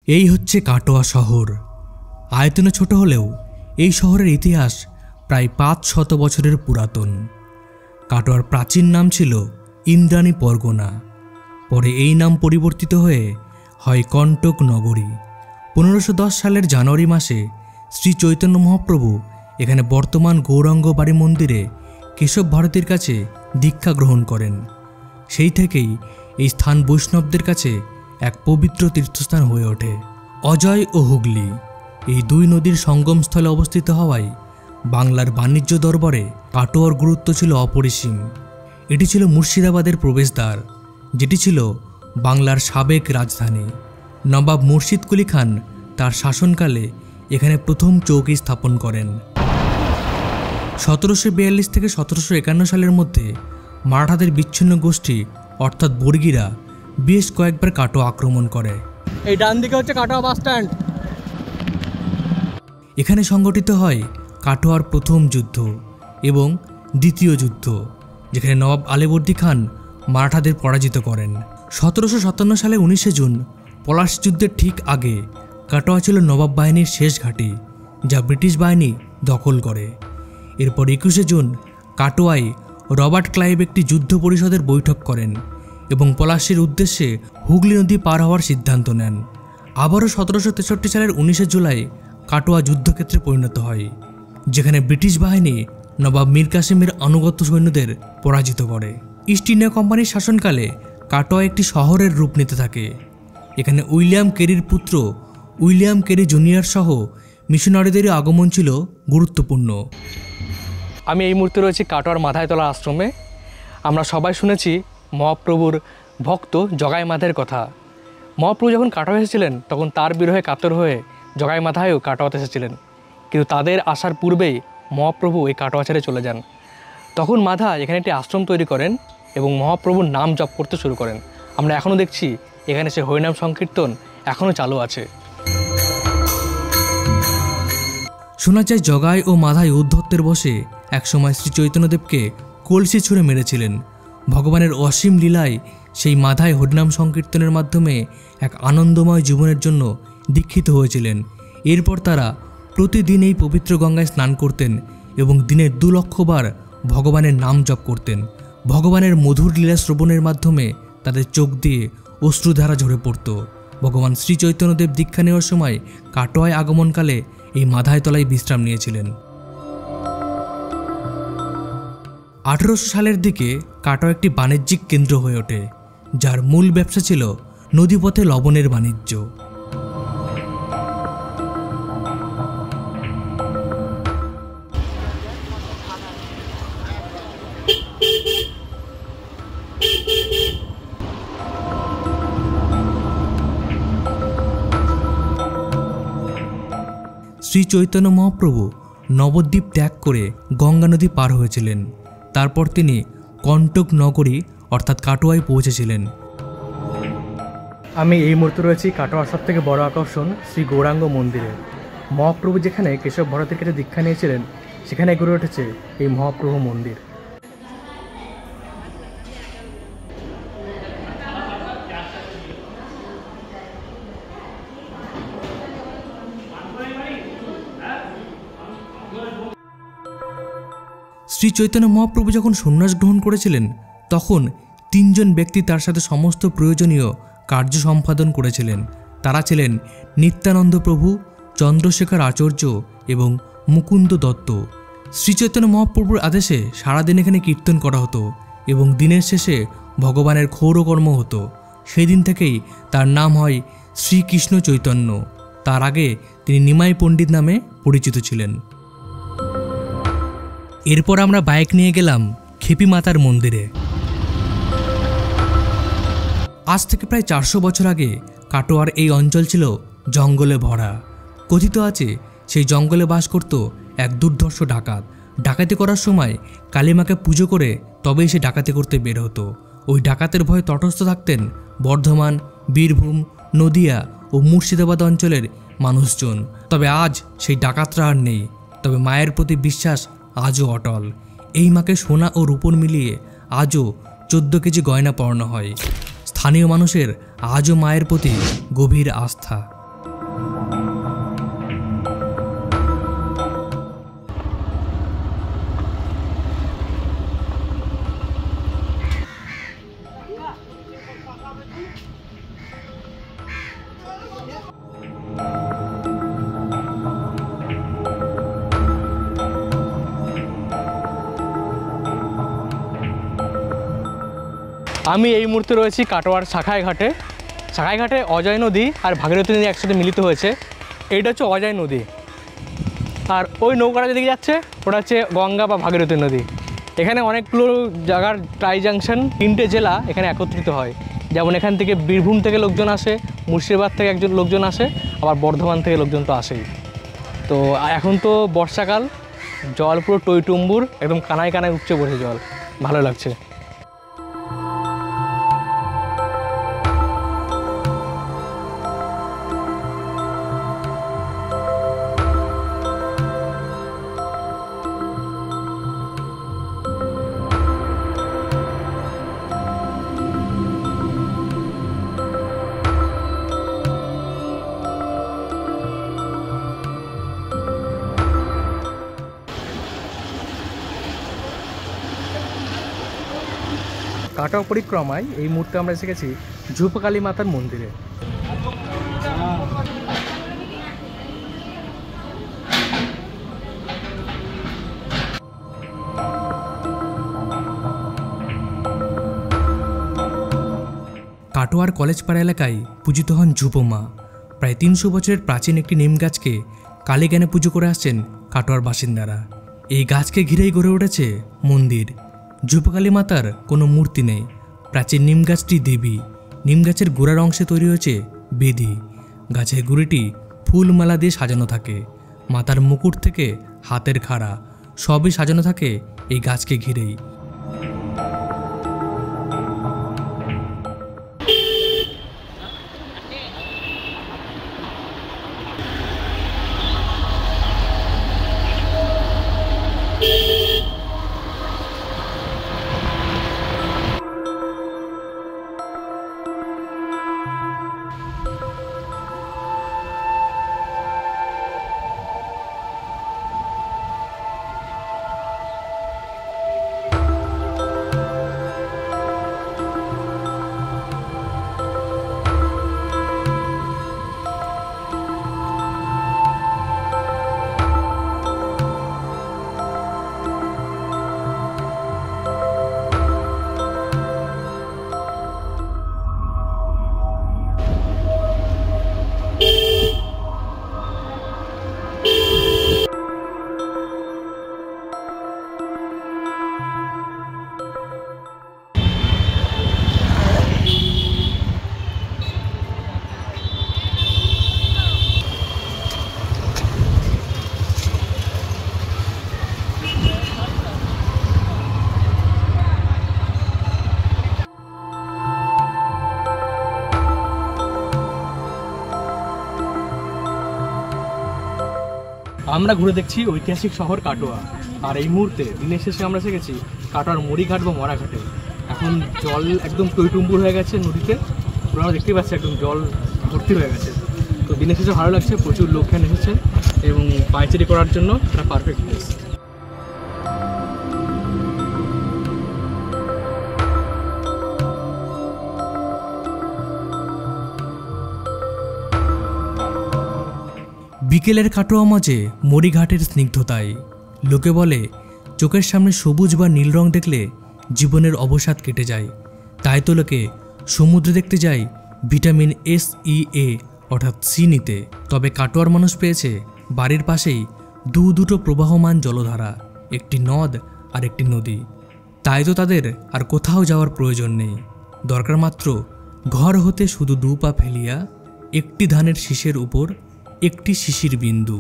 এই হচ্ছে কাটোয়া শহর। আয়তনে ছোট হলেও এই শহরের ইতিহাস প্রায় 500 বছরের পুরাতন। কাটোয়ার প্রাচীন নাম ছিল ইন্দ্রাণী পরগনা, পরে এই নাম পরিবর্তিত হয়ে হয় কণ্টক নগরী। 1510 সালের জানুয়ারি মাসে শ্রী চৈতন্য মহাপ্রভু এখানে বর্তমান গৌরাঙ্গ বাড়ি মন্দিরে কেশব ভারতীর কাছে দীক্ষা গ্রহণ করেন। সেই থেকেই এই স্থান বৈষ্ণবদের কাছে এক পবিত্র তীর্থস্থান হয়ে ওঠে। অজয় ও হুগলি এই দুই নদীর সঙ্গমস্থলে অবস্থিত হওয়ায় বাংলার বাণিজ্য দরবারে কাটোয়ার গুরুত্ব ছিল অপরিসীম। এটি ছিল মুর্শিদাবাদের প্রবেশদ্বার, যেটি ছিল বাংলার সাবেক রাজধানী। নবাব মুর্শিদ কুলি খান তার শাসনকালে এখানে প্রথম চৌকি স্থাপন করেন। 1742 থেকে 1751 সালের মধ্যে মারাঠাদের বিচ্ছিন্ন গোষ্ঠী অর্থাৎ বর্গীরা বেশ কয়েকবার কাটোয়া আক্রমণ করে। এই ডান দিকে হচ্ছে কাটোয়া বাস স্ট্যান্ড। এখানে সংগঠিত হয় কাটোয়ার প্রথম যুদ্ধ এবং দ্বিতীয় যুদ্ধ, যেখানে নবাব আলীবর্দী খান মারাঠাদের পরাজিত করেন। 1757 সালে 19 জুন পলাশ যুদ্ধের ঠিক আগে কাটোয়া ছিল নবাব বাহিনীর শেষ ঘাঁটি, যা ব্রিটিশ বাহিনী দখল করে। এরপর 21 জুন কাটোয়ায় রবার্ট ক্লাইভ একটি যুদ্ধ পরিষদের বৈঠক করেন এবং পলাশীর উদ্দেশ্যে হুগলি নদী পার হওয়ার সিদ্ধান্ত নেন। আবারও 1763 সালের 19 জুলাই কাটোয়া যুদ্ধক্ষেত্রে পরিণত হয়, যেখানে ব্রিটিশ বাহিনী নবাব মীর কাসেমের আনুগত্য সৈন্যদের পরাজিত করে। ইস্ট ইন্ডিয়া কোম্পানির শাসনকালে কাটোয়া একটি শহরের রূপ নিতে থাকে। এখানে উইলিয়াম কেরির পুত্র উইলিয়াম কেরি জুনিয়র সহ মিশনারিদেরই আগমন ছিল গুরুত্বপূর্ণ। আমি এই মুহূর্তে রয়েছি কাটোয়ার মাথায়তলা আশ্রমে। আমরা সবাই শুনেছি মহাপ্রভুর ভক্ত জগাই মাথার কথা। মহাপ্রভু যখন কাটোয়া এসেছিলেন তখন তার বিরহে কাতর হয়ে জগাই মাথায়ও কাটোয়াতে এসেছিলেন, কিন্তু তাদের আসার পূর্বেই মহাপ্রভু এই কাটোয়া ছেড়ে চলে যান। তখন মাধা এখানে একটি আশ্রম তৈরি করেন এবং মহাপ্রভুর নাম জপ করতে শুরু করেন। আমরা এখনও দেখছি এখানে সে হরিনাম সংকীর্তন এখনও চালু আছে। শোনা যায় জগাই ও মাধাই উদ্ধত্তের বসে একসময় শ্রী চৈতন্যদেবকে কলসি ছুঁড়ে মেরেছিলেন। ভগবানের অসীম লীলায় সেই মাধাই হরিনাম সংকীর্তনের মাধ্যমে এক আনন্দময় জীবনের জন্য দীক্ষিত হয়েছিলেন। এরপর তারা প্রতিদিন এই পবিত্র গঙ্গায় স্নান করতেন এবং দিনে 2 লক্ষ বার ভগবানের নাম জপ করতেন। ভগবানের মধুর লীলা শ্রবণের মাধ্যমে তাদের চোখ দিয়ে অশ্রুধারা ঝরে পড়ত। ভগবান শ্রী চৈতন্যদেব দীক্ষা নেওয়ার সময় কাটোয়ায় আগমনকালে এই মাধায়তলায় বিশ্রাম নিয়েছিলেন। 1800 সালের দিকে কাটোয়া একটি বাণিজ্যিক কেন্দ্র হয়ে ওঠে, যার মূল ব্যবসা ছিল নদীপথে লবণের বাণিজ্য। শ্রী চৈতন্য মহাপ্রভু নবদ্বীপ ত্যাগ করে গঙ্গা নদী পার হয়েছিলেন। তারপর তিনি কণ্টক নগরী অর্থাৎ কাটোয়ায় পৌঁছেছিলেন। আমি এই মুহূর্তে রয়েছি কাটোয়ার সব থেকে বড় আকর্ষণ শ্রী গৌরাঙ্গ মন্দিরে। মহাপ্রভু যেখানে কেশব ভারতীর কাছে দীক্ষা নিয়েছিলেন সেখানে গড়ে উঠেছে এই মহাপ্রভু মন্দির। শ্রী চৈতন্য মহাপ্রভু যখন সন্ন্যাস গ্রহণ করেছিলেন তখন 3 জন ব্যক্তি তার সাথে সমস্ত প্রয়োজনীয় কার্য সম্পাদন করেছিলেন। তারা ছিলেন নিত্যানন্দ প্রভু, চন্দ্রশেখর আচার্য এবং মুকুন্দ দত্ত। শ্রী চৈতন্য মহাপ্রভুর আদেশে সারাদিন এখানে কীর্তন করা হতো এবং দিনের শেষে ভগবানের ক্ষৌরকর্ম হতো। সেই দিন থেকেই তার নাম হয় শ্রীকৃষ্ণ চৈতন্য। তার আগে তিনি নিমাই পণ্ডিত নামে পরিচিত ছিলেন। এরপর আমরা বাইক নিয়ে গেলাম খেপি মাতার মন্দিরে। আজ থেকে প্রায় 400 বছর আগে কাটোয়ার এই অঞ্চল ছিল জঙ্গলে ভরা। কথিত আছে সেই জঙ্গলে বাস করত এক দুর্ধর্ষ ডাকাত। ডাকাতি করার সময় কালীমাকে পুজো করে তবেই সে ডাকাতি করতে বের হতো। ওই ডাকাতের ভয়ে তটস্থ থাকতেন বর্ধমান, বীরভূম, নদিয়া ও মুর্শিদাবাদ অঞ্চলের মানুষজন। তবে আজ সেই ডাকাতরা আর নেই, তবে মায়ের প্রতি বিশ্বাস আজও অটল। এই মাকে সোনা ও রূপোর মিলিয়ে আজও 14 কেজি গয়না পরানো হয়। স্থানীয় মানুষের আজও মায়ের প্রতি গভীর আস্থা। আমি এই মুহূর্তে রয়েছি কাটোয়ার শাখায় ঘাটে। শাখায় ঘাটে অজয় নদী আর ভাগীরথী নদী একসাথে মিলিত হয়েছে। এইটা হচ্ছে অজয় নদী, আর ওই নৌকাটা যেদিকে যাচ্ছে ওটা হচ্ছে গঙ্গা বা ভাগীরথী নদী। এখানে অনেকগুলো জায়গার ট্রাই জাংশন, 3টে জেলা এখানে একত্রিত হয়। যেমন এখান থেকে বীরভূম থেকে লোকজন আসে, মুর্শিদাবাদ থেকে একজন লোকজন আসে, আবার বর্ধমান থেকে লোকজন তো আসেই। তো এখন তো বর্ষাকাল, জল পুরো টইটুম্বুর, একদম কানায় কানায় উঠছে বসে জল, ভালো লাগছে। কাটোয়া পরিক্রমায় এই মুহূর্তে আমরা এসে গেছি ঝুপকালী মাতার মন্দিরে। কাটোয়ার কলেজপাড়া এলাকায় পূজিত হন ঝুপমা। প্রায় 300 বছরের প্রাচীন একটি নিম গাছকে কালী জ্ঞানে পুজো করে আসছেন কাটোয়ার বাসিন্দারা। এই গাছকে ঘিরেই গড়ে উঠেছে মন্দির। ঝুপকালী মাতার কোনো মূর্তি নেই। প্রাচীন নিম গাছটি দেবী। নিম গাছের গোড়ার অংশে তৈরি হয়েছে বেদি। গাছের গুড়িটি ফুলমালা দিয়ে সাজানো থাকে। মাতার মুকুট থেকে হাতের খাড়া সবই সাজানো থাকে এই গাছকে ঘিরেই। আমরা ঘুরে দেখছি ঐতিহাসিক শহর কাটোয়া। আর এই মুহূর্তে দিনের শেষে আমরা এসে গেছি কাটোয়ার মরিঘাট বা মরাঘাটে। এখন জল একদম টইটুম্বুর হয়ে গেছে নদীতে, আমরা দেখতেই পাচ্ছি একদম জল ভর্তি হয়ে গেছে। তো দিনের শেষে ভালো লাগছে, প্রচুর লোক এখানে এসেছে এবং পাইচারি করার জন্য এটা পারফেক্ট প্লেস। বিকেলের কাটোয়া মাঝে মরিঘাটের স্নিগ্ধতায় লোকে বলে চোখের সামনে সবুজ বা নীল রং দেখলে জীবনের অবসাদ কেটে যায়। তাই তো লোকে সমুদ্র দেখতে যায় ভিটামিন SEA অর্থাৎ সি নিতে। তবে কাটোয়ার মানুষ পেয়েছে বাড়ির পাশেই দুটো প্রবাহমান জলধারা, একটি নদ আর একটি নদী। তাই তো তাদের আর কোথাও যাওয়ার প্রয়োজন নেই। দরকার মাত্র ঘর হতে শুধু 2 পা ফেলিয়া একটি ধানের শীষের উপর একটি শিশির বিন্দু।